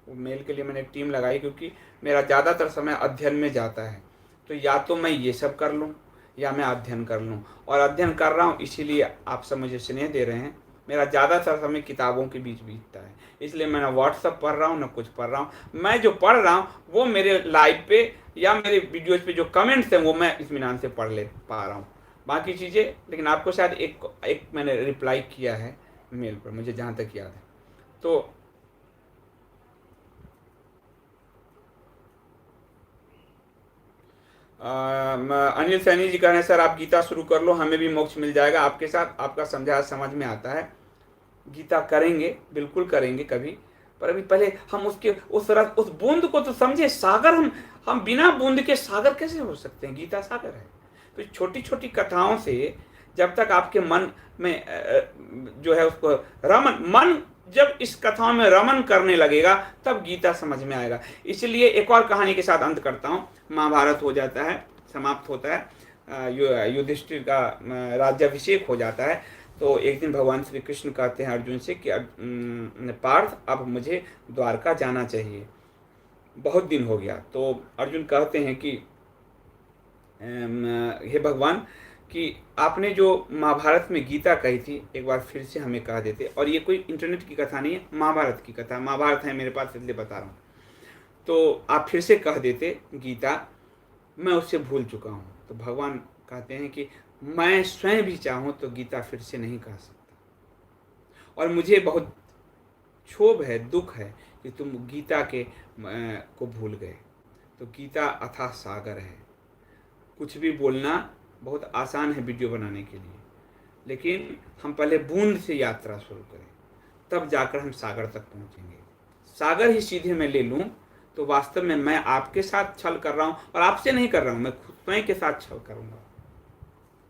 वो मेल के लिए मैंने एक टीम लगाई, क्योंकि मेरा ज़्यादातर समय अध्ययन में जाता है। तो या तो मैं ये सब कर लूँ या मैं अध्ययन कर लूँ, और अध्ययन कर रहा हूँ इसीलिए आप सब मुझे स्नेह दे रहे हैं। मेरा ज़्यादातर समय किताबों के बीच बीतता है, इसलिए मैं ना व्हाट्सअप पढ़ रहा हूँ ना कुछ पढ़ रहा हूँ। मैं जो पढ़ रहा हूँ वो मेरे लाइव पे या मेरे वीडियोज़ पे जो कमेंट्स हैं वो मैं इत्मीनान से पढ़ ले पा रहा हूँ, बाकी चीज़ें। लेकिन आपको शायद एक मैंने रिप्लाई किया है मेल पर, मुझे जहाँ तक याद है। तो अनिल सैनी जी कह रहे हैं सर आप गीता शुरू कर लो, हमें भी मोक्ष मिल जाएगा आपके साथ। आपका समझाया समझ में आता है, गीता करेंगे, बिल्कुल करेंगे कभी, पर अभी पहले हम उस बूंद को तो समझे। सागर हम बिना बूंद के सागर कैसे हो सकते हैं? गीता सागर है। तो छोटी छोटी कथाओं से जब तक आपके मन में जो है उसको मन जब इस कथाओं में रमन करने लगेगा तब गीता समझ में आएगा। इसलिए एक और कहानी के साथ अंत करता हूँ। महाभारत हो जाता है, समाप्त होता है, युधिष्ठिर का राज्याभिषेक हो जाता है। तो एक दिन भगवान श्री कृष्ण कहते हैं अर्जुन से कि पार्थ अब मुझे द्वारका जाना चाहिए, बहुत दिन हो गया। तो अर्जुन कहते हैं कि हे भगवान कि आपने जो महाभारत में गीता कही थी एक बार फिर से हमें कह देते। और ये कोई इंटरनेट की कथा नहीं है, महाभारत की कथा, महाभारत है मेरे पास इसलिए बता रहा हूँ। तो आप फिर से कह देते गीता, मैं उससे भूल चुका हूँ। तो भगवान कहते हैं कि मैं स्वयं भी चाहूँ तो गीता फिर से नहीं कह सकता, और मुझे बहुत क्षोभ है, दुख है कि तुम गीता को भूल गए। तो गीता अथाह सागर है। कुछ भी बोलना बहुत आसान है वीडियो बनाने के लिए, लेकिन हम पहले बूंद से यात्रा शुरू करें, तब जाकर हम सागर तक पहुंचेंगे। सागर ही सीधे मैं ले लूं तो वास्तव में मैं आपके साथ छल कर रहा हूँ, और आपसे नहीं कर रहा हूँ, मैं खुद स्वयं के साथ छल करूँगा,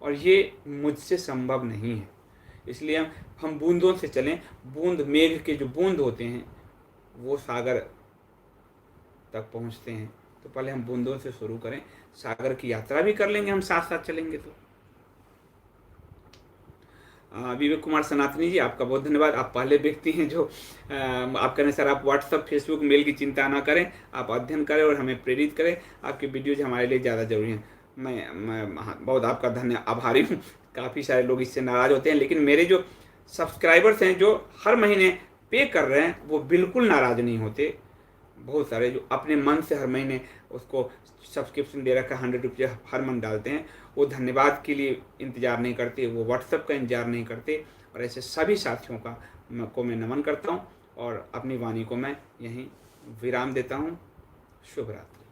और ये मुझसे संभव नहीं है। इसलिए हम बूंदों से चलें। बूंद, मेघ के जो बूंद होते हैं वो सागर तक पहुँचते हैं, तो पहले हम बूंदों से शुरू करें। सागर की यात्रा भी कर लेंगे हम साथ साथ चलेंगे तो। विवेक कुमार सनातनी जी, आपका बहुत धन्यवाद। आप पहले व्यक्ति हैं जो आप करें सर, आप व्हाट्सअप, फेसबुक, मेल की चिंता ना करें, आप अध्ययन करें और हमें प्रेरित करें। आपकी वीडियोज हमारे लिए ज़्यादा जरूरी हैं। मैं बहुत आपका आभारी हूँ। काफ़ी सारे लोग इससे नाराज़ होते हैं, लेकिन मेरे जो सब्सक्राइबर्स हैं जो हर महीने पे कर रहे हैं वो बिल्कुल नाराज़ नहीं होते। बहुत सारे जो अपने मन से हर महीने उसको सब्सक्रिप्शन दे रखा है, 100 रुपये हर मंथ डालते हैं, वो धन्यवाद के लिए इंतज़ार नहीं करते, वो व्हाट्सएप का इंतज़ार नहीं करते। और ऐसे सभी साथियों को मैं नमन करता हूँ और अपनी वाणी को मैं यहीं विराम देता हूँ। शुभ रात्रि।